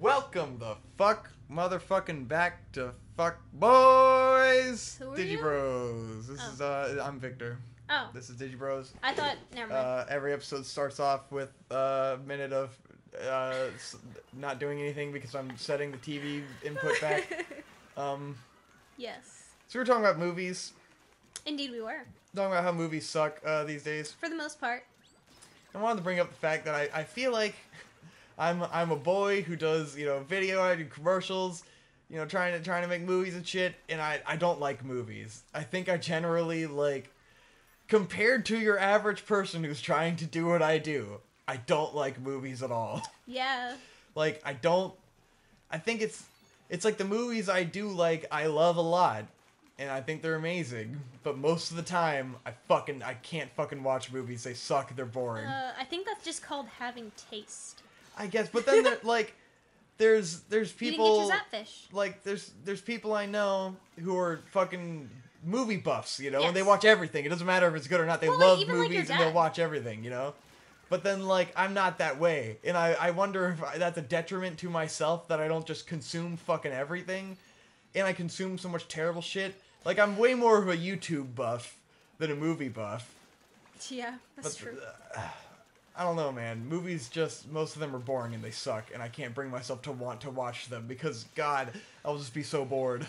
Welcome the fuck motherfucking back to fuck boys. Who are Digibros. This is I'm Victor. Oh. This is Digibros. I thought, never mind. Every episode starts off with a minute of not doing anything because I'm setting the TV input back. Yes. So we're talking about movies. Indeed we were. Talking about how movies suck these days. For the most part. I wanted to bring up the fact that I feel like I'm a boy who does, video, I do commercials, trying to make movies and shit, and I don't like movies. I think I generally, compared to your average person who's trying to do what I do, I don't like movies at all. Yeah. I think it's like the movies I do like, I love a lot, and I think they're amazing, but most of the time, I can't fucking watch movies. They suck, they're boring. I think that's just called having taste. I guess, but then there's people You didn't get your Zapfish. There's people I know who are fucking movie buffs, and Yes. they watch everything. It doesn't matter if it's good or not. They Well, love even like movies your and they'll dad. watch everything, But then I'm not that way, and I wonder if that's a detriment to myself that I don't just consume fucking everything, and I consume so much terrible shit. I'm way more of a YouTube buff than a movie buff. Yeah, that's true. I don't know, man. Movies most of them are boring and they suck, and I can't bring myself to want to watch them because, God, I'll just be so bored.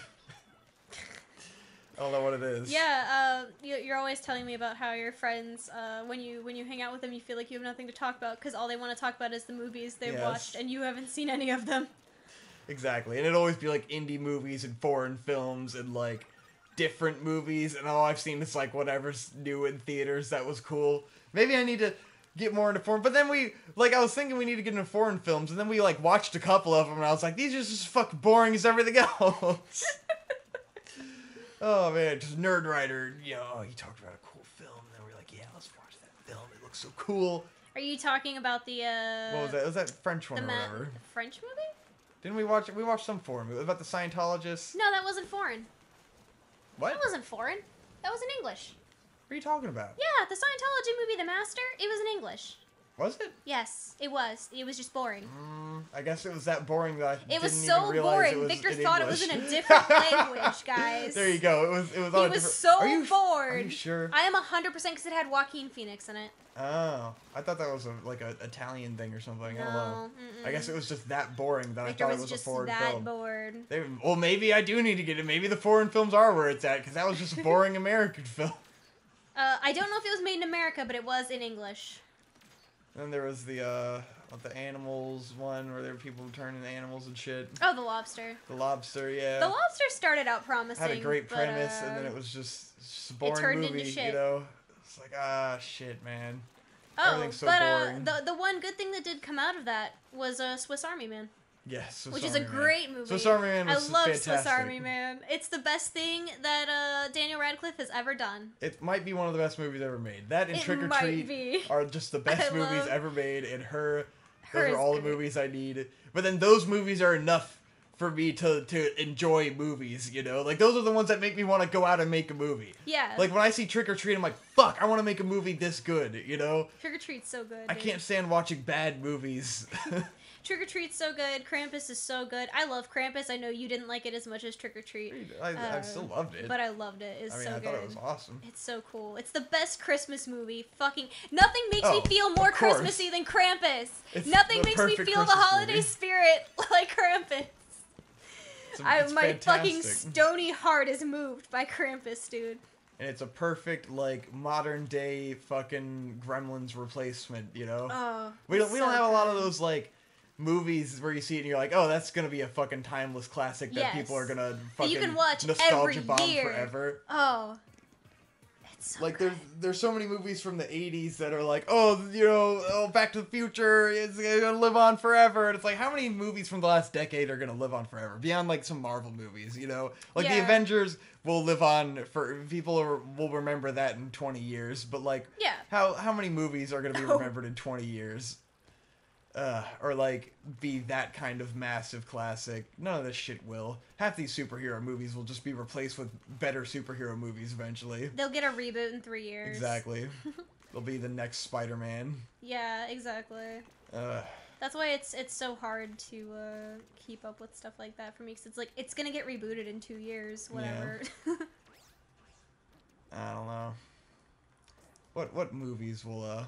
I don't know what it is. Yeah, you're always telling me about how your friends, when you hang out with them, you feel like you have nothing to talk about because all they want to talk about is the movies they've watched, and you haven't seen any of them. Exactly, and it'd always be indie movies and foreign films and different movies, and all I've seen is whatever's new in theaters that was cool. Maybe I need to get more into foreign, but then I was thinking we need to get into foreign films, and then we watched a couple of them, and I was like, these are just fucking boring as everything else. Oh man, just Nerd Writer, he talked about a cool film, and then we were like, yeah, let's watch that film, it looks so cool. Are you talking about the, What was that? It was that French one or whatever. The French movie? Didn't we watched some foreign movie, about the Scientologists? No, that wasn't foreign. What? That wasn't foreign. That was in English. What are you talking about? Yeah, the Scientology movie, The Master, it was in English. Was it? Yes, it was. It was just boring. I guess it was that boring that I It was didn't so even realize boring. it was Victor in thought English. it was in a different language, guys. There you go. It was on He a was different... so Are you bored. Are you sure? I am 100% because it had Joaquin Phoenix in it. Oh, I thought that was a Italian thing or something. I don't know. Mm-mm. I guess it was just that boring that Victor I thought was it was just a foreign that film. bored. Well, maybe I do need to get it. Maybe the foreign films are where it's at because that was just a boring American film. I don't know if it was made in America, but it was in English. Then there was the animals one where there were people turning into animals and shit. Oh, The Lobster. The Lobster, yeah. The Lobster started out promising. Had a great but, premise, and then it was just a boring turned into movie, shit. It's shit, man. Oh, Everything's so but boring. the one good thing that did come out of that was Swiss Army Man. Yes, Which is a great movie. Swiss Army Man was I love fantastic. Swiss Army Man. It's the best thing that Daniel Radcliffe has ever done. It might be one of the best movies ever made. That and It Trick or might Treat be. are just the best I movies love- ever made, and those Her are is all the great. movies I need. But then those movies are enough for me to enjoy movies, those are the ones that make me want to go out and make a movie. Yeah. When I see Trick or Treat, I'm like, fuck, I want to make a movie this good, Trick or Treat's so good. I dude. can't stand watching bad movies. Trick or Treat's so good. Krampus is so good. I love Krampus. I know you didn't like it as much as Trick or Treat. I still loved it. But I loved it. It's so I good. thought it was awesome. It's so cool. It's the best Christmas movie. Fucking nothing makes me feel more of course. Christmassy than Krampus. It's Nothing the makes me perfect feel the Christmas holiday movie. spirit like Krampus. It's My fucking fantastic. stony heart is moved by Krampus, dude. And it's a perfect modern day fucking Gremlins replacement, Oh, We don't so have a lot of good. those movies where you see it and you're like, oh, that's gonna be a fucking timeless classic that Yes. people are gonna That fucking you can watch nostalgia every bomb year. forever. Oh, it's so good. there's so many movies from the 80s that are like, oh, Back to the Future is gonna live on forever. And it's like, how many movies from the last decade are gonna live on forever? Beyond some Marvel movies, The Yeah. Avengers will live on for people will remember that in 20 years. But Yeah. how many movies are gonna be Oh. remembered in 20 years? Or be that kind of massive classic. None of this shit will. Half these superhero movies will just be replaced with better superhero movies eventually. They'll get a reboot in 3 years. Exactly. They'll be the next Spider-Man. Yeah, exactly. That's why it's so hard to keep up with stuff like that for me, because it's like it's gonna get rebooted in 2 years, whatever. Yeah. I don't know. What movies will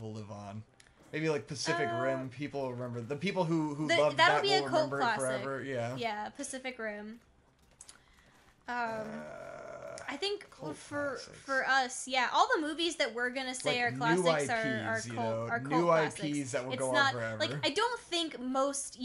live on? Maybe like Pacific Rim. People remember the people who loved that be will a cult remember classic. it forever. Yeah. Yeah, Pacific Rim. I think for us, yeah, all the movies that we're gonna say like are classics IPs, are cult new classics. IPs that will It's go not, on forever. like, I don't think most,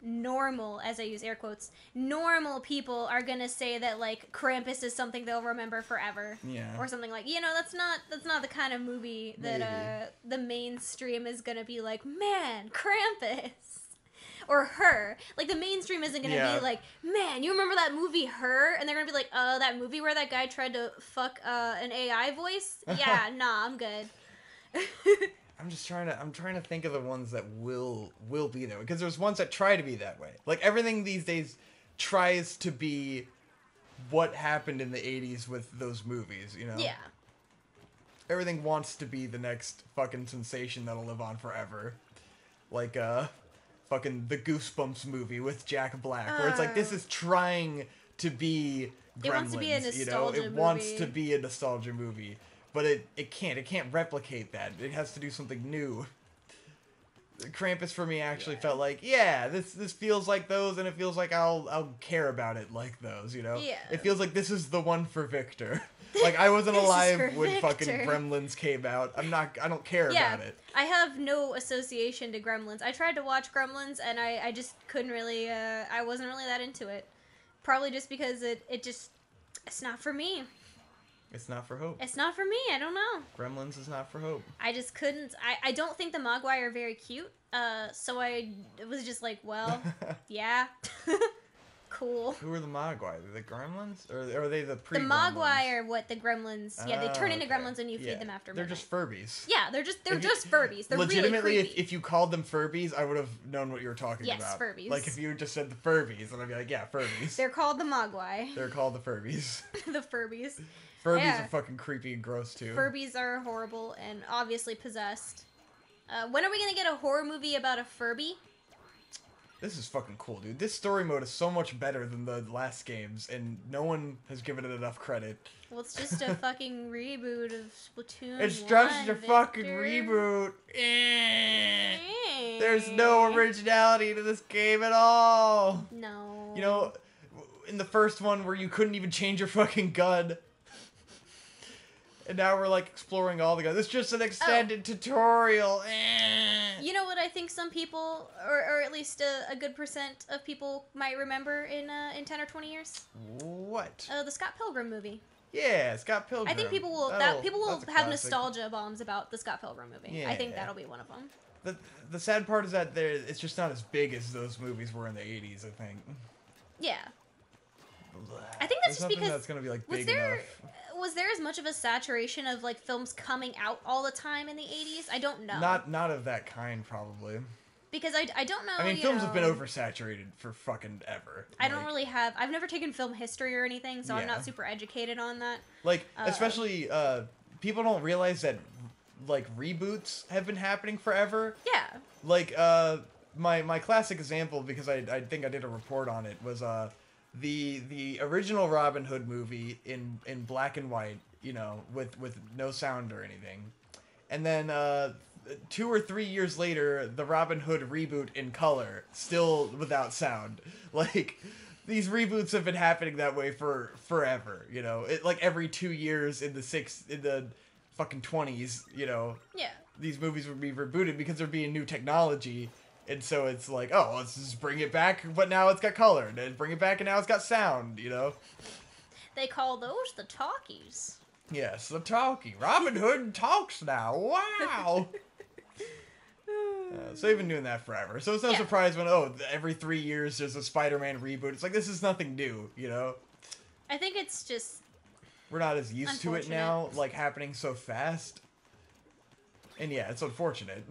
normal, as I use air quotes, normal people are gonna say that like Krampus is something they'll remember forever. Yeah. Or something like, that's not the kind of movie that the mainstream is gonna be like, man, Krampus. Or Her. Like, the mainstream isn't going to be like, man, you remember that movie Her? And they're going to be like, that movie where that guy tried to fuck an AI voice? Yeah, nah, I'm good. I'm trying to think of the ones that will be there. Because there's ones that try to be that way. Like, everything these days tries to be what happened in the 80s with those movies, Yeah. Everything wants to be the next fucking sensation that'll live on forever. Like, fucking the Goosebumps movie with Jack Black, where it's like, this is trying to be Gremlins, it wants to be a nostalgia it wants to be a nostalgia movie, but it can't replicate that. It has to do something new. Krampus for me actually felt like, this feels like those, and it feels like I'll care about it like those, Yeah. It feels like this is the one for Victor. Like, I wasn't alive when fucking Gremlins came out. I don't care about it. I have no association to Gremlins. I tried to watch Gremlins, and I just couldn't really, I wasn't really that into it. Probably just because it's not for me. It's not for Hope. It's not for me, I don't know. Gremlins is not for Hope. I just couldn't, I don't think the Mogwai are very cute, so I was just like, well, yeah. Cool. Who are the Mogwai? Are they the Gremlins? Or are they the pre-Gremlins? The Mogwai are what the Gremlins... Yeah, they turn into Gremlins and you feed them after midnight. They're just Furbies. Yeah, they're just Furbies. They're legitimately, really creepy. if you called them Furbies, I would have known what you were talking about. Yes, Furbies. Like, if you just said the Furbies, then I'd be like, yeah, Furbies. They're called the Mogwai. They're called the Furbies. The Furbies. Furbies are fucking creepy and gross, too. Furbies are horrible and obviously possessed. When are we gonna get a horror movie about a Furby? This is fucking cool, dude. This story mode is so much better than the last games, and no one has given it enough credit. Well, it's just a fucking reboot of Splatoon. It's just a fucking reboot. There's no originality to this game at all. No. In the first one where you couldn't even change your fucking gun. And now we're, like, exploring all the guns. It's just an extended tutorial. You know what I think some people, or at least a good percent of people might remember in 10 or 20 years? What? The Scott Pilgrim movie. Yeah, Scott Pilgrim. I think people will have nostalgia bombs about the Scott Pilgrim movie. Yeah. I think that'll be one of them. The sad part is that it's just not as big as those movies were in the 80s, I think. Yeah. I think that's just because that's gonna be, like, big enough. Was there as much of a saturation of like films coming out all the time in the 80s? I don't know. Not of that kind, probably. Because I don't know. I mean, films have been oversaturated for fucking ever. I don't really have. I've never taken film history or anything, so I'm not super educated on that. Like, especially people don't realize that like reboots have been happening forever. Yeah. Like my classic example, because I think I did a report on it, was the original Robin Hood movie in black and white, with no sound or anything. And then 2 or 3 years later, the Robin Hood reboot in color, still without sound. Like, these reboots have been happening that way for forever, like every 2 years in the fucking 20s, Yeah. These movies would be rebooted because there'd be a new technology. And so it's like, oh, let's just bring it back, but now it's got color. And then bring it back, and now it's got sound, They call those the talkies. Yes, the talkie. Robin Hood talks now. Wow! So they've been doing that forever. So it's no surprise when, every 3 years there's a Spider-Man reboot. It's like, this is nothing new, I think it's just... We're not as used to it now, like, happening so fast. And yeah, it's unfortunate.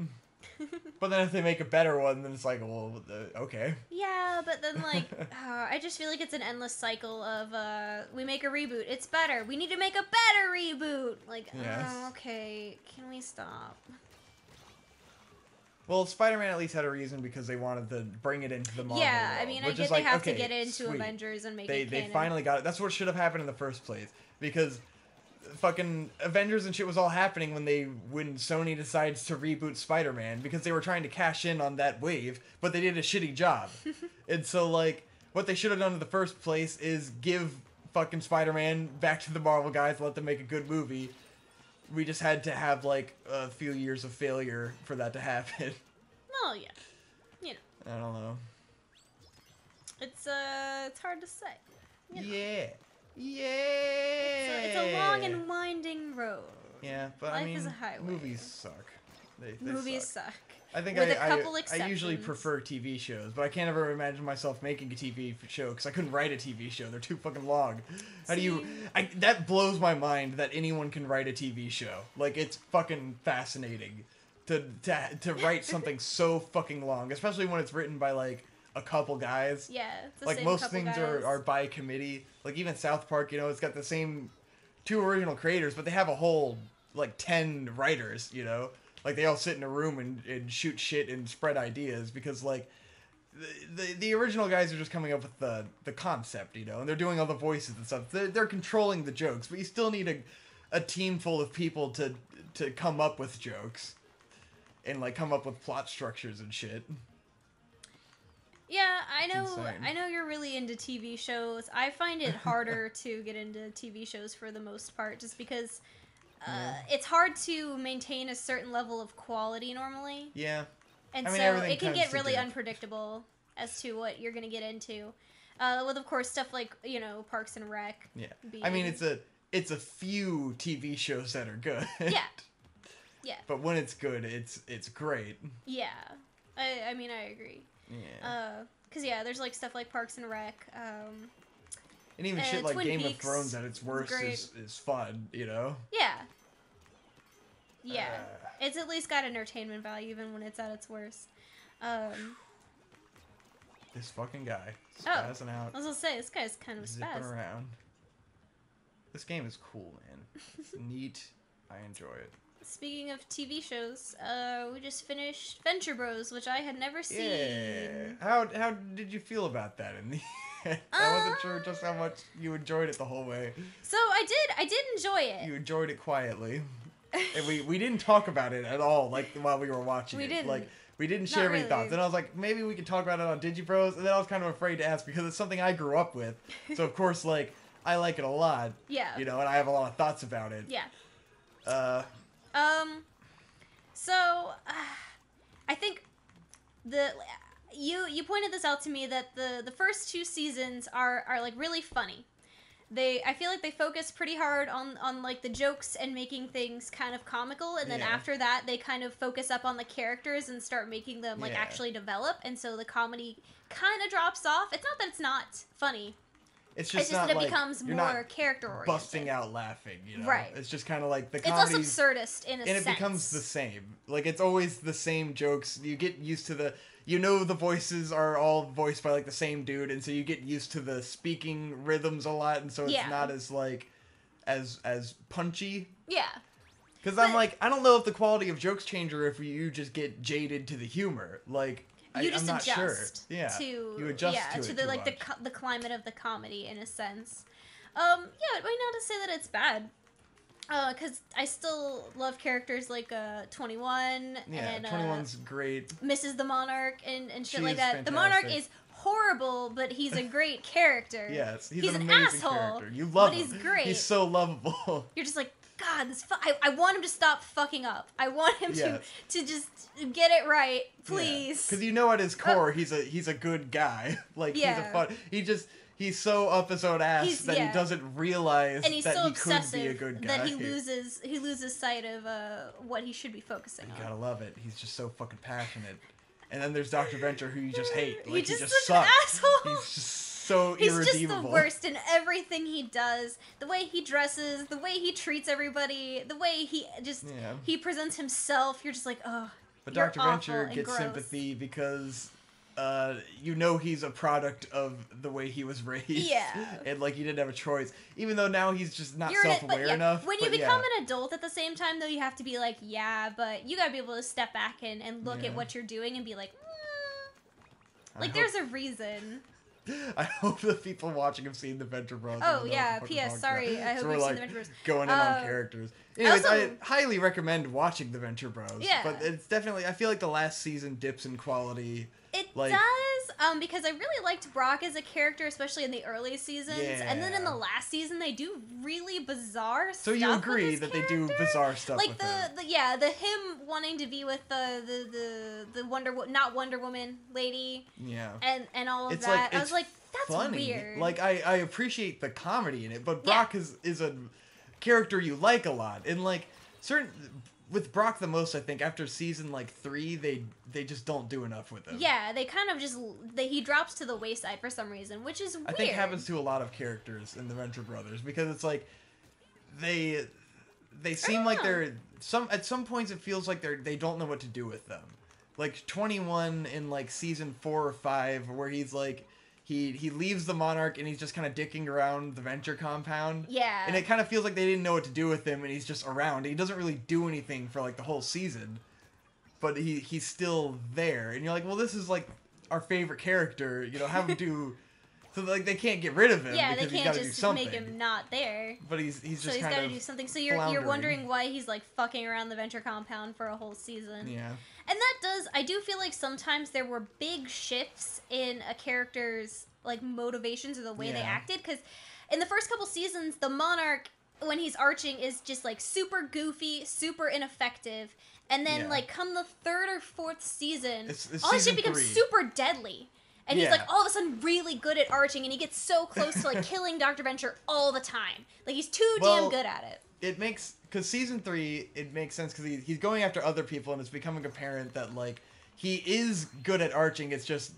But then if they make a better one, then it's like, well, okay. Yeah, but then, like, I just feel like it's an endless cycle of, we make a reboot, it's better, we need to make a better reboot. Like, yes. okay, can we stop? Well, Spider-Man at least had a reason because they wanted to bring it into the Marvel Yeah, world, I mean, I which get is they like, have okay, to get into sweet. Avengers and make They it canon. finally got it. That's what should have happened in the first place, because fucking Avengers and shit was all happening when Sony decides to reboot Spider-Man, because they were trying to cash in on that wave, but they did a shitty job. And so, like, what they should have done in the first place is give fucking Spider-Man back to the Marvel guys, let them make a good movie. We just had to have, like, a few years of failure for that to happen. Oh, yeah. You know. I don't know. It's hard to say. You know. Yeah. Yeah. It's a long and winding road. Yeah, but Life I mean, is a highway. movies suck. They Movies suck. suck. I think With a couple I usually exceptions. prefer TV shows, but I can't ever imagine myself making a TV show because I couldn't write a TV show. They're too fucking long. How do you... that blows my mind that anyone can write a TV show. Like, it's fucking fascinating to write something so fucking long, especially when it's written by, like, a couple guys. Yeah, it's the Like, same most couple things guys. are by committee. Like, even South Park, you know, it's got the same 2 original creators, but they have a whole, like, 10 writers, you know? Like, they all sit in a room and shoot shit and spread ideas because, like, the original guys are just coming up with the concept, you know? And they're doing all the voices and stuff. They're controlling the jokes, but you still need a team full of people to come up with jokes and, like, come up with plot structures and shit. Yeah, insane. I know you're really into TV shows. I find it harder to get into TV shows for the most part, just because it's hard to maintain a certain level of quality normally. Yeah. And I mean, so everything it can tends get to really dip. unpredictable as to what you're going to get into. With, of course, stuff like, you know, Parks and Rec. Yeah. being... I mean, it's a few TV shows that are good. Yeah. Yeah. But when it's good, it's great. Yeah. I mean, I agree. Yeah. Because, yeah, there's, like, stuff like Parks and Rec. And even shit like Twin Game of Peaks Thrones at its worst is fun, you know? Yeah. Yeah. It's at least got entertainment value even when it's at its worst. This fucking guy spazzing out. I was gonna say, this guy's kind of a zipping spaz. around. This game is cool, man. It's neat. I enjoy it. Speaking of TV shows, we just finished Venture Bros, which I had never seen. Yeah. How did you feel about that in the end? I wasn't sure just how much you enjoyed it the whole way. So I did enjoy it. You enjoyed it quietly. And we didn't talk about it at all, like, while we were watching We it. didn't. Like, we didn't share Not any really. thoughts. And I was like, maybe we could talk about it on DigiBros. And then I was kind of afraid to ask because it's something I grew up with. So, of course, like, I like it a lot. Yeah. You know, and I have a lot of thoughts about it. Yeah. So, I think you pointed this out to me that the first 2 seasons are like really funny. I feel like they focus pretty hard on like the jokes and making things kind of comical, and then after that they kind of focus up on the characters and start making them like actually develop, and so the comedy kind of drops off. It's not that it's not funny. It's just that it like, becomes you're more not character oriented. busting out laughing, you know? Right. It's just kind of like the It's less comedy. absurdist in a sense. And it becomes the same. Like, it's always the same jokes. You get used to the voices are all voiced by, like, the same dude, and so you get used to the speaking rhythms a lot, and so it's not as, like, as punchy. Yeah. Because I'm like, I don't know if the quality of jokes change or if you just get jaded to the humor. Like, You just I'm not sure. adjust Yeah. to You adjust to to it the too like much. the climate of the comedy in a sense. Yeah, but not to say that it's bad. Because I still love characters like 21 Yeah, and 21's great. Mrs. the Monarch and shit She like is that. The Monarch fantastic. is horrible, but he's a great character. Yes, he's an an amazing asshole, character. You love but him. he's great. He's so lovable. You're just like, God, I want him to stop fucking up. I want him Yes. to just get it right, please. Because you know at his core, he's a good guy. Like, he's so up his own ass that he doesn't realize and he's that so he could obsessive be a good guy. that he loses sight of what he should be focusing You on. gotta love it. He's just so fucking passionate. And then there's Dr. Venture, who you just hate. Like, He's he just just such an sucks. asshole. He's just so He's irredeemable. just the worst in everything he does. The way he dresses, the way he treats everybody, the way he presents himself. You're just like, oh. But you're Dr. awful Venture and gets gross. sympathy because you know he's a product of the way he was raised. Yeah. And, like, he didn't have a choice. Even though now he's just not self-aware enough. When you become an adult at the same time, though, you have to be like, yeah, but you gotta be able to step back and look at what you're doing and be like, like, there's a reason. I hope the people watching have seen the Venture Bros. Oh, yeah. P.S. Sorry. I hope you've seen the Venture Bros. Going in on characters. Anyways, I highly recommend watching the Venture Bros. Yeah. But it's definitely, I feel like the last season dips in quality. It does, because I really liked Brock as a character, especially in the early seasons. Yeah. And then in the last season, they do really bizarre stuff. So you agree that they do bizarre stuff like with the him wanting to be with the not Wonder Woman lady. Yeah. And all of it's that. Like, I was like, that's funny. Weird. Like, I appreciate the comedy in it, but Brock is a character you like a lot. And, like, with Brock the most, I think, after season, like, 3, they just don't do enough with him. Yeah, they kind of just... he drops to the wayside for some reason, which is weird. I think happens to a lot of characters in the Venture Brothers, because it's like, they seem like they're... At some points, it feels like they don't know what to do with them. Like, 21 in, like, season 4 or 5, where he's, like... He leaves the Monarch and he's just kind of dicking around the Venture compound. Yeah. And it kind of feels like they didn't know what to do with him and he's just around. He doesn't really do anything for, like, the whole season. But he's still there. And you're like, well, this is, like, our favorite character. You know, have him do... So, like, they can't get rid of him because he's got to do something. Make him not there. But he's just so he's got to do something. So you're wondering why he's, like, fucking around the Venture compound for a whole season. Yeah. And that does... I do feel like sometimes there were big shifts in a character's, like, motivations or the way they acted. Because in the first couple seasons, the Monarch, when he's arching, is just, like, super goofy, super ineffective. And then, like, come the third or fourth season, all his shit becomes super deadly. And he's, like, all of a sudden really good at arching, and he gets so close to, like, killing Dr. Venture all the time. Like, he's too damn good at it. It makes... Because season 3, it makes sense because he's going after other people, and it's becoming apparent that, like, he is good at arching. It's just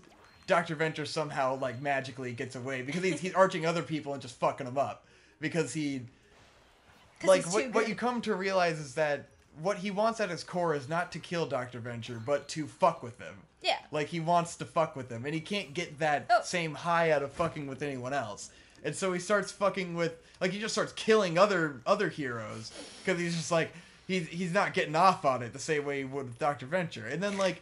Dr. Venture somehow, like, magically gets away. Because he's arching other people and just fucking them up. Because he... Like, what you come to realize is that what he wants at his core is not to kill Dr. Venture, but to fuck with him. Yeah. Like, he wants to fuck with him, and he can't get that same high out of fucking with anyone else. And so he starts fucking with... Like, he just starts killing other heroes. Because he's just like... He's not getting off on it the same way he would with Dr. Venture. And then, like,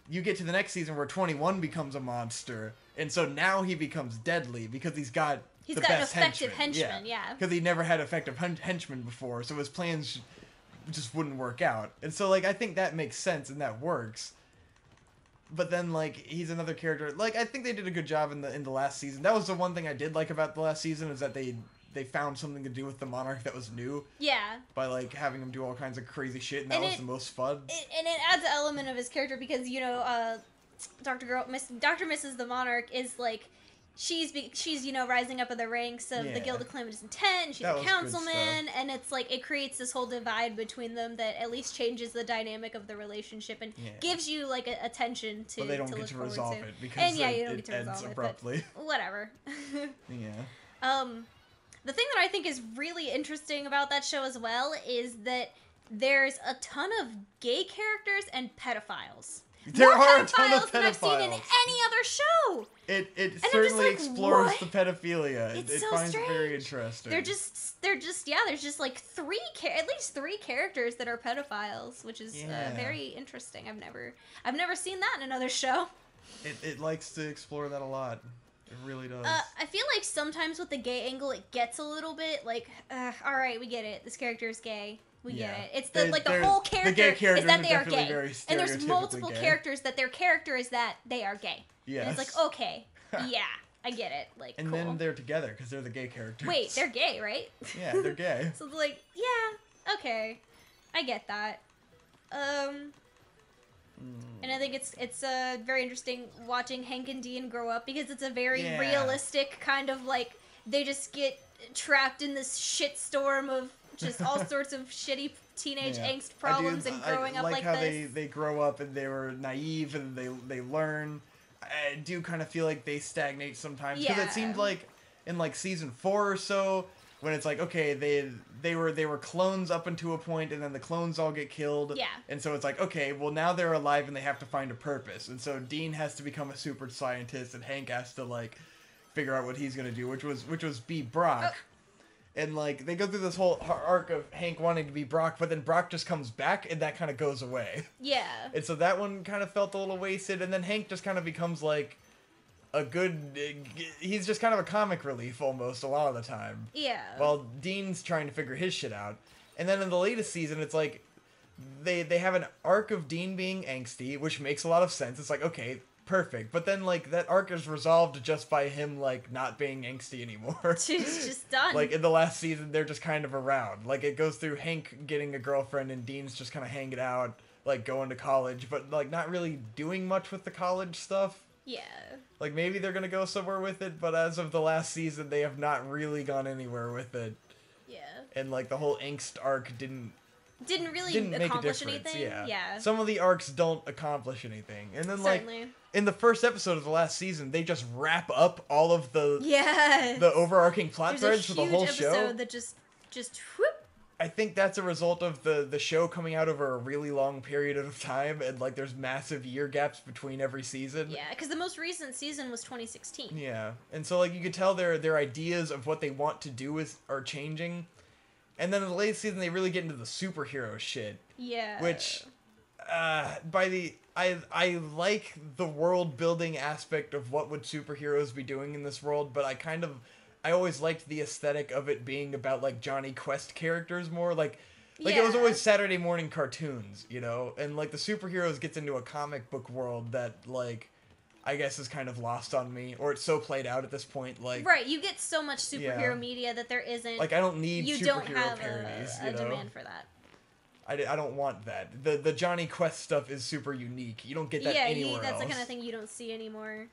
you get to the next season where 21 becomes a monster. And so now he becomes deadly because he's got the best an effective henchman, yeah. Because he never had effective henchmen before, so his plans just wouldn't work out. And so, like, I think that makes sense and that works. But then, like, he's another character. Like, I think they did a good job in the last season. That was the one thing I did like about the last season, is that they found something to do with the Monarch that was new. Yeah. By, like, having him do all kinds of crazy shit, and that was the most fun. And it adds an element of his character because, you know, Dr. Mrs. the Monarch is, like, she's you know, rising up in the ranks of the Guild of Calamitous Intent, she's a councilman, and it's like, it creates this whole divide between them that at least changes the dynamic of the relationship and gives you, like, a tension to. But they don't get to resolve it because you don't get to resolve it abruptly. Whatever. Yeah. The thing that I think is really interesting about that show as well is that there's a ton of gay characters and pedophiles. There are a ton of pedophiles than I've seen in any other show. It certainly explores the pedophilia. It finds it very interesting. There's just like at least three characters that are pedophiles, which is very interesting. I've never seen that in another show. It likes to explore that a lot. It really does. I feel like sometimes with the gay angle, it gets a little bit like, all right, we get it. This character is gay. We get it. It's the whole character is that they are gay. And there's multiple characters that their character is that they are gay. Yes. And it's like, okay, yeah, I get it. Like, and then they're together because they're the gay characters. Wait, they're gay, right? Yeah, they're gay. So it's like, yeah, okay, I get that. And I think it's very interesting watching Hank and Dean grow up because it's a very realistic kind of, like, they just get trapped in this shitstorm of just all sorts of shitty teenage angst problems and growing up like how this. they grow up and they were naive and they learn. I do kind of feel like they stagnate sometimes because it seemed like in, like, season 4 or so, when it's like, okay, they were clones up until a point, and then the clones all get killed. Yeah. And so it's like, okay, well now they're alive and they have to find a purpose. And so Dean has to become a super scientist, and Hank has to like figure out what he's gonna do, which was be Brock. And like they go through this whole arc of Hank wanting to be Brock, but then Brock just comes back, and that kind of goes away. Yeah. And so that one kind of felt a little wasted, and then Hank just kind of becomes like he's just kind of a comic relief almost a lot of the time. Yeah. While Dean's trying to figure his shit out. And then in the latest season, it's like they have an arc of Dean being angsty, which makes a lot of sense. It's like, okay, perfect. But then like that arc is resolved just by him like not being angsty anymore. She's just done. Like in the last season, they're just kind of around. Like it goes through Hank getting a girlfriend and Dean's just kind of hanging out, like going to college, but like not really doing much with the college stuff. Yeah. Like, maybe they're gonna go somewhere with it, but as of the last season, they have not really gone anywhere with it. Yeah. And, like, the whole angst arc didn't really make a accomplish difference. anything. Yeah. Some of the arcs don't accomplish anything. And then, Certainly. like, in the first episode of the last season, they just wrap up all of the overarching plot threads for the whole show. There's a huge episode that just whoop. I think that's a result of the show coming out over a really long period of time, and like there's massive year gaps between every season. Yeah, because the most recent season was 2016. Yeah, and so like you could tell their ideas of what they want to do are changing, and then in the latest season they really get into the superhero shit. Yeah. Which, I like the world building aspect of what would superheroes be doing in this world, but I always liked the aesthetic of it being about, like, Johnny Quest characters more. Like it was always Saturday morning cartoons, you know? And, like, the superheroes gets into a comic book world that, like, I guess is kind of lost on me. Or it's so played out at this point, like... Right, you get so much superhero media that there isn't... Like, I don't need superhero don't have parodies, a demand for that. I don't want that. The Johnny Quest stuff is super unique. You don't get that anywhere else. Yeah, that's the kind of thing you don't see anymore.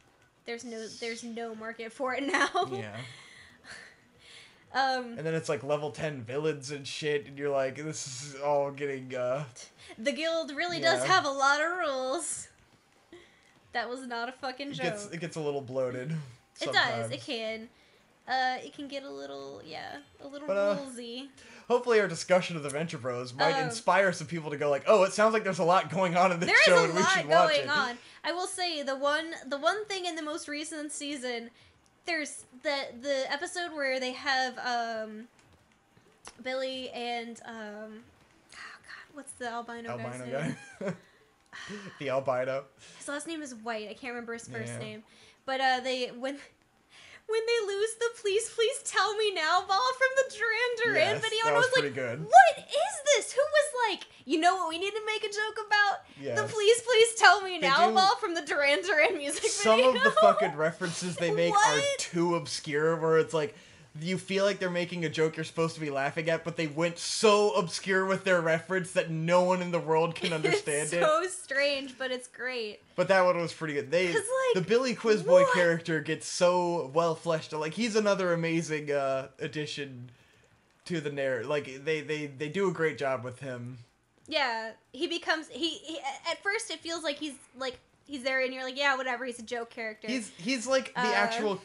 There's no market for it now. Yeah. And then it's like level 10 villains and shit, and you're like, this is all getting, The guild really does have a lot of rules. That was not a fucking joke. It gets a little bloated It sometimes. does, it can. It can get a little rulesy. Hopefully our discussion of the Venture Bros might inspire some people to go like, oh, it sounds like there's a lot going on in this show and we should watch it. There is a lot going on. I will say, the one thing in the most recent season... There's the episode where they have Billy and oh god, what's the albino guy's name? The albino. His last name is White. I can't remember his first name. But when they lose the please tell me now ball from the Duran Duran video, and I was like, good. What is this? Who was like, you know what we need to make a joke about? Yes. The please tell me now ball from the Duran Duran music video. Some of the fucking references they make are too obscure, where it's like, you feel like they're making a joke you're supposed to be laughing at, but they went so obscure with their reference that no one in the world can understand it. It's so strange, but it's great. But that one was pretty good. The Billy Quizboy character gets so well fleshed out. Like, he's another amazing addition to the narrative. Like, they do a great job with him. Yeah, he becomes he at first it feels like he's there and you're like, yeah, whatever, he's a joke character. He's like the actual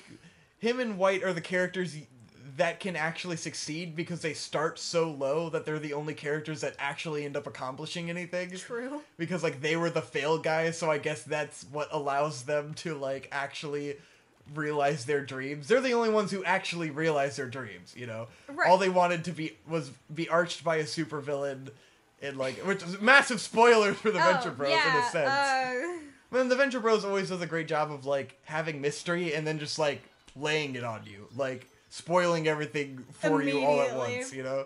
him and White are the characters that can actually succeed because they start so low that they're the only characters that actually end up accomplishing anything. True. Because, like, they were the fail guys, so I guess that's what allows them to, like, actually realize their dreams. They're the only ones who actually realize their dreams, you know? Right. All they wanted to be arched by a supervillain, and, like, which is massive spoilers for the Venture Bros in a sense. Well, the Venture Bros always does a great job of, like, having mystery and then just, like, laying it on you. Like, spoiling everything for you all at once, you know?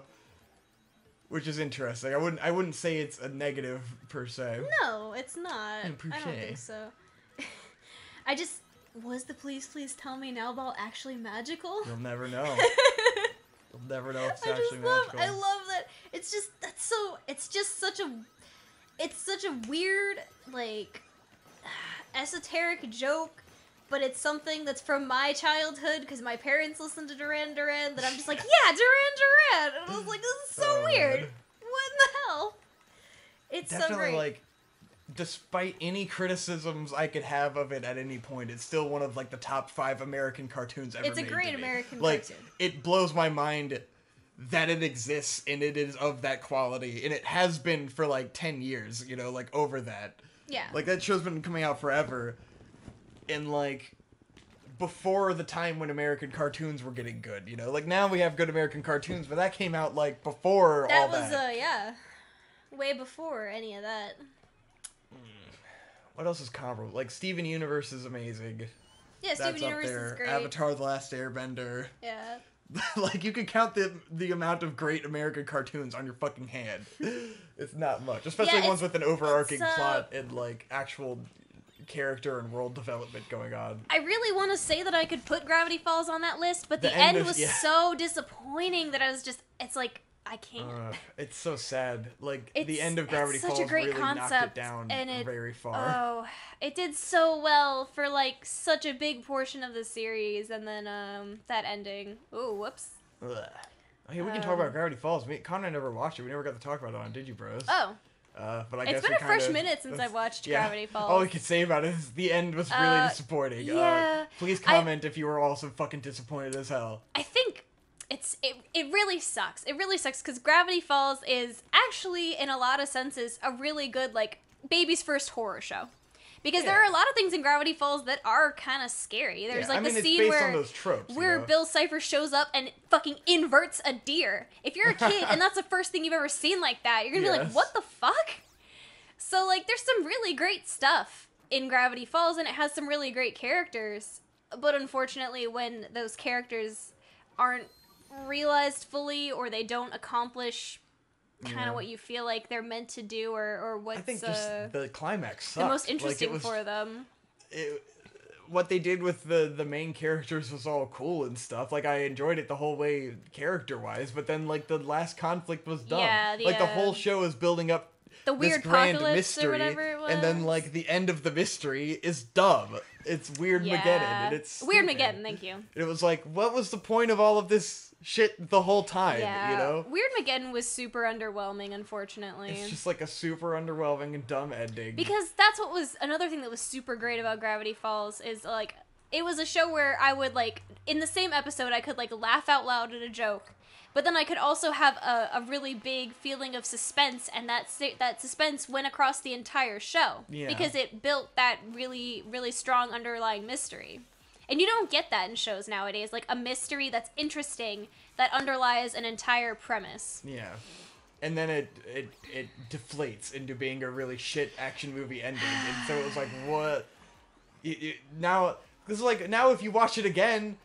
Which is interesting. I wouldn't say it's a negative per se. No, it's not. I don't think so. Was the please tell me now ball actually magical? You'll never know. You'll never know if it's actually magical. I love that. It's just such a weird, like, esoteric joke. But it's something that's from my childhood because my parents listened to Duran Duran that I'm just like, yeah, Duran Duran! And I was like, this is so weird. Man. What in the hell? It's definitely, so great. Like, despite any criticisms I could have of it at any point, it's still one of like the top 5 American cartoons ever made. It's a great American cartoon. Like, it blows my mind that it exists and it is of that quality, and it has been for like 10 years, you know, like over that. Yeah. Like that show's been coming out forever, and like before the time when American cartoons were getting good, you know, like now we have good American cartoons, but that came out like before all that. That was yeah, way before any of that. What else is comparable? Like Steven Universe is amazing. Yeah, Steven Universe is great. Avatar: The Last Airbender. Yeah. Like you could count the amount of great American cartoons on your fucking hand. It's not much, especially ones with an overarching plot and like actual character and world development going on. I really want to say that I could put Gravity Falls on that list, but the end was so disappointing that I was just, it's like, I can't. It's so sad. Like, the end of Gravity Falls really knocked it down very far. Oh, it did so well for, like, such a big portion of the series, and then, that ending. Ooh, whoops. Ugh. Hey, we can talk about Gravity Falls. Connor never watched it. We never got to talk about it on, did you, bros? Oh. But I guess it's been a fresh minute since I've watched Gravity Falls. All we could say about it is the end was really disappointing. Yeah. Please comment if you were also fucking disappointed as hell. I think it really sucks. It really sucks because Gravity Falls is actually, in a lot of senses, a really good, like, baby's first horror show. Because there are a lot of things in Gravity Falls that are kind of scary. There's like the scene where, on those tropes, where Bill Cipher shows up and fucking inverts a deer. If you're a kid and that's the first thing you've ever seen like that, you're gonna be like, what the fuck? So like there's some really great stuff in Gravity Falls and it has some really great characters. But unfortunately when those characters aren't realized fully or they don't accomplish kind of what you feel like they're meant to do or what's I think just the climax sucked. The most interesting for them. What they did with the main characters was all cool and stuff. Like I enjoyed it the whole way character wise, but then like the last conflict was dumb. Yeah, like the whole show is building up the weird this grand apocalypse mystery, or whatever it was. and then like the end of the mystery is dumb. It's Weirdmageddon, and it's Weirdmageddon. Thank you. It was like, what was the point of all of this shit the whole time? Yeah, you know, Weirdmageddon was super underwhelming. Unfortunately, it's just like a super underwhelming and dumb ending. Because that's what was another thing that was super great about Gravity Falls is like it was a show where I would like in the same episode I could like laugh out loud at a joke. But then I could also have a really big feeling of suspense, and that suspense went across the entire show. Yeah. Because it built that really, really strong underlying mystery. And you don't get that in shows nowadays, like a mystery that's interesting, that underlies an entire premise. Yeah. And then it deflates into being a really shit action movie ending, and so it was like, what? Now, this is like, now if you watch it again,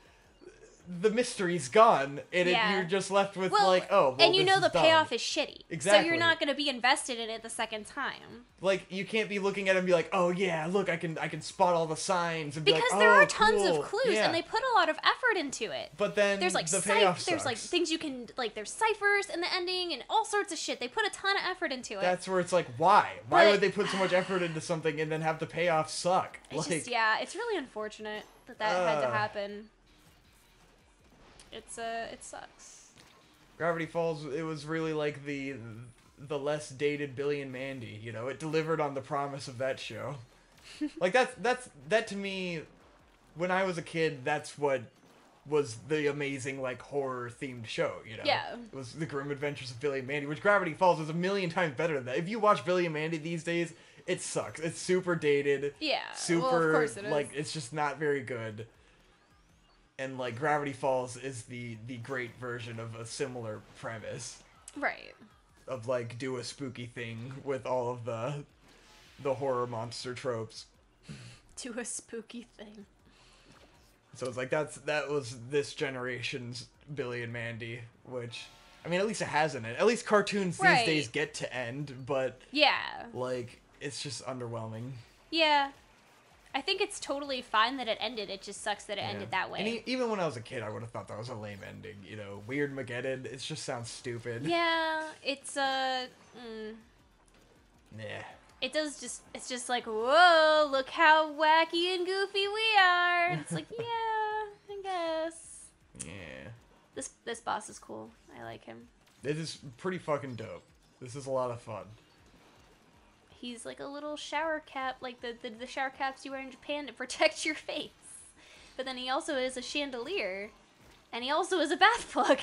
the mystery's gone, and you're just left with like, oh, well, and you know the dumb. payoff is shitty. Exactly. So you're not going to be invested in it the second time. Like, you can't be looking at it and be like, oh yeah, look, I can spot all the signs and be because like, there are oh, tons cool. of clues, and they put a lot of effort into it. But then there's like the payoff sucks. There's like things you can like. There's ciphers in the ending and all sorts of shit. They put a ton of effort into it. That's where it's like, why? Why would they put so much effort into something and then have the payoff suck? It's like, just, it's really unfortunate that had to happen. It sucks. Gravity Falls, it was really like the less dated Billy and Mandy, you know? It delivered on the promise of that show. Like that to me, when I was a kid, that's what was the amazing like horror themed show, you know? Yeah. It was The Grim Adventures of Billy and Mandy, which Gravity Falls is a million times better than that. If you watch Billy and Mandy these days, it sucks. It's super dated. Yeah. Super, well, of course it is. like, it's just not very good. And, like, Gravity Falls is the great version of a similar premise. Right. Of, like, do a spooky thing with all of the horror monster tropes. Do a spooky thing. So it's like, that was this generation's Billy and Mandy, which, I mean, at least it has in it. At least cartoons these days get to end, but... Yeah. Like, it's just underwhelming. Yeah. I think it's totally fine that it ended. It just sucks that it ended that way. And even when I was a kid, I would have thought that was a lame ending. You know, Weirdmageddon. It just sounds stupid. Yeah, it's Nah. It does just. It's just like, whoa! Look how wacky and goofy we are. It's like, yeah, I guess. Yeah. This boss is cool. I like him. It is pretty fucking dope. This is a lot of fun. He's like a little shower cap, like the shower caps you wear in Japan to protect your face. But then he also is a chandelier, and he also is a bath plug.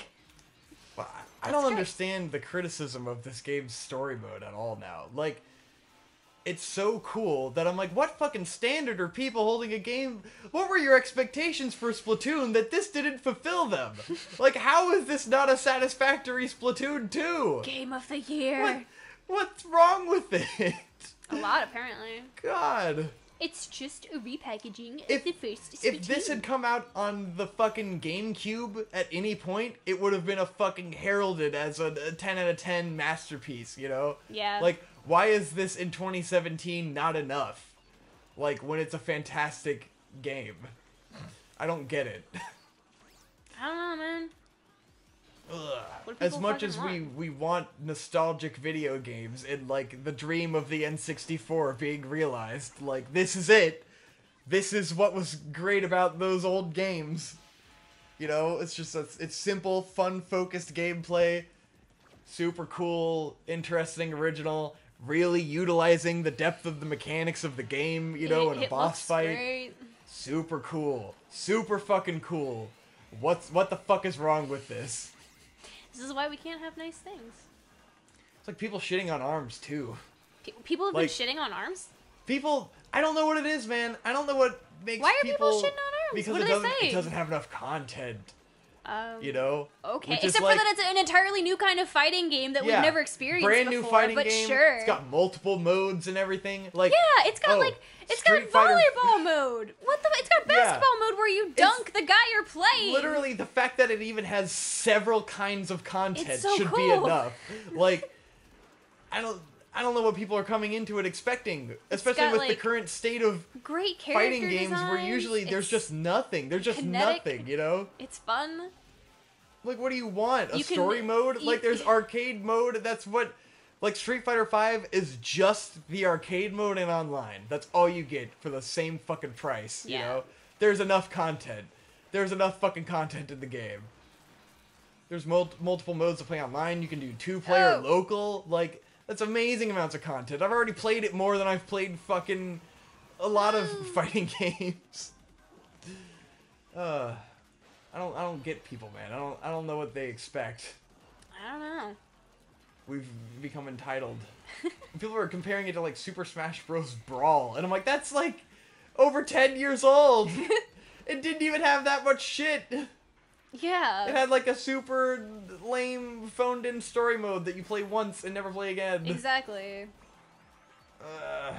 Well, I don't understand the criticism of this game's story mode at all now. Like, it's so cool that I'm like, what fucking standard are people holding a game? What were your expectations for Splatoon that this didn't fulfill them? Like, how is this not a satisfactory Splatoon 2? Game of the year. What's wrong with it? A lot, apparently. God. It's just a repackaging of the first Splatoon. If this had come out on the fucking GameCube at any point, it would have been a fucking heralded as a 10 out of 10 masterpiece, you know? Yeah. Like, why is this in 2017 not enough? Like, when it's a fantastic game. I don't get it. I don't know, man. As much as we want nostalgic video games and, like, the dream of the N64 being realized, like, this is it. This is what was great about those old games. You know, it's just, it's simple, fun-focused gameplay. Super cool, interesting, original. Really utilizing the depth of the mechanics of the game, you know, in a boss fight. Great. Super cool. Super fucking cool. What the fuck is wrong with this? This is why we can't have nice things. It's like people shitting on ARMS, too. People have been shitting on ARMS? People, I don't know what it is, man. I don't know what makes Why are people shitting on ARMS? Because what do they say? It doesn't have enough content. You know? Okay, except for that it's an entirely new kind of fighting game that we've never experienced brand before, new fighting but game. Sure. It's got multiple modes and everything. Like, yeah, it's got it's got volleyball mode. What the? It's got basketball mode where you dunk the guy you're playing. Literally, the fact that it even has several kinds of content should be enough. Like, I don't know what people are coming into it expecting, especially with the current state of great fighting games where usually there's just nothing. There's just nothing, you know? It's fun. Like, what do you want? A story mode? Like, there's arcade mode. That's what... Like, Street Fighter V is just the arcade mode and online. That's all you get for the same fucking price, you know? There's enough content. There's enough fucking content in the game. There's multiple modes to play online. You can do 2-player local. Like, that's amazing amounts of content. I've already played it more than I've played fucking a lot of fighting games. I don't get people, man. I don't know what they expect. I don't know. We've become entitled. People are comparing it to, like, Super Smash Bros. Brawl, and I'm like, that's, like, over 10 years old! It didn't even have that much shit! Yeah. It had, like, a super lame, phoned-in story mode that you play once and never play again. Exactly.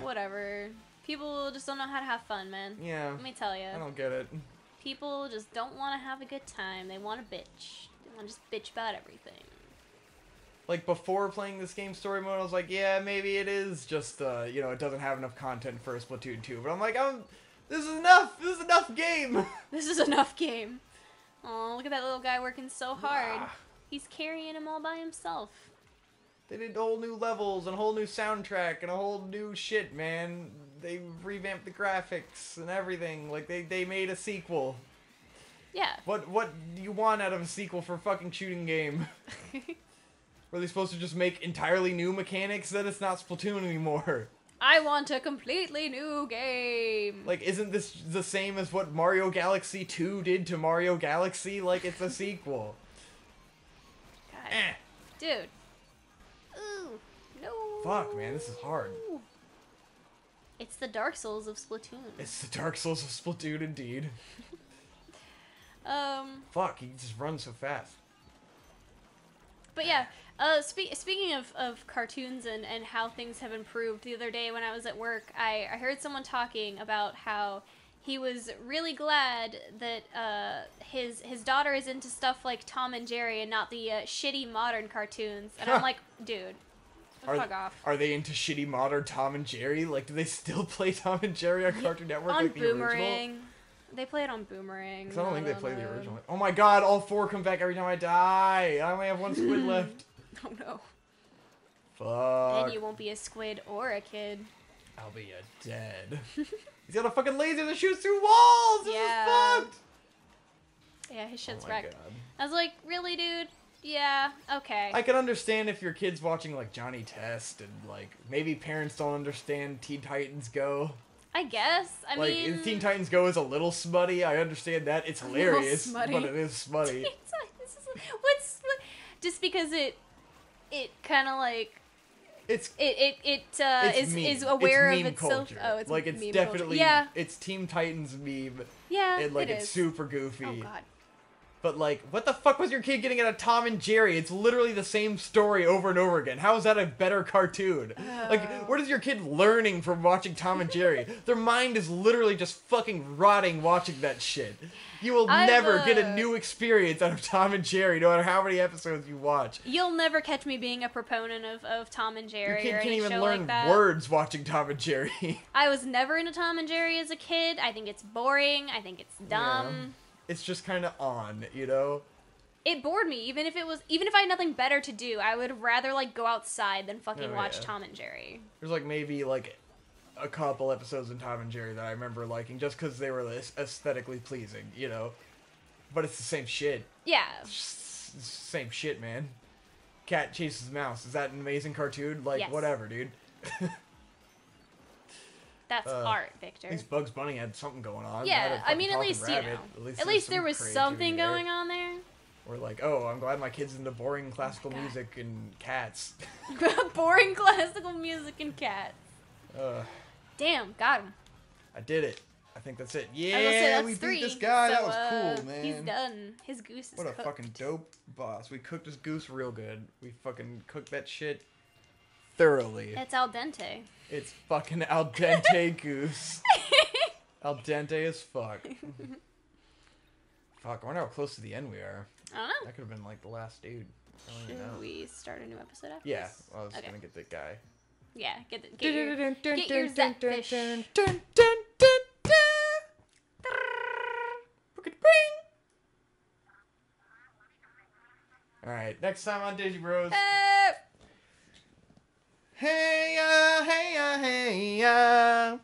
Whatever. People just don't know how to have fun, man. Yeah. Let me tell you. I don't get it. People just don't want to have a good time. They want to bitch. They want to just bitch about everything. Like, before playing this game story mode, I was like, yeah, maybe it is just, you know, it doesn't have enough content for a Splatoon 2. But I'm like, this is enough! This is enough game! This is enough game. Oh, look at that little guy working so hard. He's carrying him all by himself. They did whole new levels and a whole new soundtrack and a whole new shit, man. They revamped the graphics and everything. Like, they made a sequel. Yeah. What do you want out of a sequel for a fucking shooting game? Were they supposed to just make entirely new mechanics? Then it's not Splatoon anymore. I want a completely new game. Like, isn't this the same as what Mario Galaxy 2 did to Mario Galaxy? Like, it's a sequel. God. Dude. Ooh. No. Fuck, man, this is hard. It's the Dark Souls of Splatoon. It's the Dark Souls of Splatoon, indeed. Fuck, he just runs so fast. But yeah, speaking of cartoons and how things have improved, the other day when I was at work, I heard someone talking about how he was really glad that his daughter is into stuff like Tom and Jerry and not the shitty modern cartoons. And I'm like, dude, fuck off. Are they into shitty modern Tom and Jerry? Like, do they still play Tom and Jerry on Cartoon Network? On like the Boomerang. Original? They play it on Boomerang. Because I don't think they play the original. Oh my god, all 4 come back every time I die. I only have 1 squid left. Oh no. Fuck. Then you won't be a squid or a kid. I'll be dead. He's got a fucking laser that shoots through walls! This is fucked! Yeah, his shit's wrecked. God. I was like, really, dude? Yeah, okay. I can understand if your kid's watching, like, Johnny Test, and, like, maybe parents don't understand Teen Titans Go. I guess. I mean... Like, Teen Titans Go is a little smutty. I understand that. It's hilarious, but it is smutty. Just because it kind of, like... It's is aware it's of itself. Culture. Oh, it's like it's meme definitely culture. Yeah. It's Teen Titans meme. Yeah, and like it it's is. super goofy. Oh god. But like, what the fuck was your kid getting out of Tom and Jerry? It's literally the same story over and over again. How is that a better cartoon? Like, what is your kid learning from watching Tom and Jerry? Their mind is literally just fucking rotting watching that shit. You will never get a new experience out of Tom and Jerry, no matter how many episodes you watch. You'll never catch me being a proponent of Tom and Jerry. Your kid or can't any even show learn like that. words watching Tom and Jerry. I was never into Tom and Jerry as a kid. I think it's boring. I think it's dumb. Yeah. It's just kind of on, you know? It bored me. Even if I had nothing better to do, I would rather like go outside than fucking watch Tom and Jerry. There's like maybe like a couple episodes in Tom and Jerry that I remember liking just because they were aesthetically pleasing, you know? But it's the same shit. Yeah. It's the same shit, man. Cat chases mouse. Is that an amazing cartoon? Like, yes. whatever, dude. That's art, Victor. At least Bugs Bunny had something going on. Yeah, I mean, at least, rabbit. you know. At At least there was something going on there. Or like, oh, I'm glad my kid's into boring classical music and cats. Boring classical music and cats. Damn, got him. I did it. I think that's it. I was gonna Yeah, say, we that's beat 3. this guy. So, that was cool, man. He's done. His goose is What a cooked. fucking dope boss. We cooked his goose real good. We fucking cooked that shit thoroughly. It's al dente. It's fucking al dente goose. Al dente as fuck. Fuck, I wonder how close to the end we are. I don't know. That could have been like the last dude. I don't even know. Should we start a new episode after Yeah, this? I was gonna get that guy. Yeah, get your Zapfish. Alright, next time on Digi Bros. Hey hey ya, hey ya.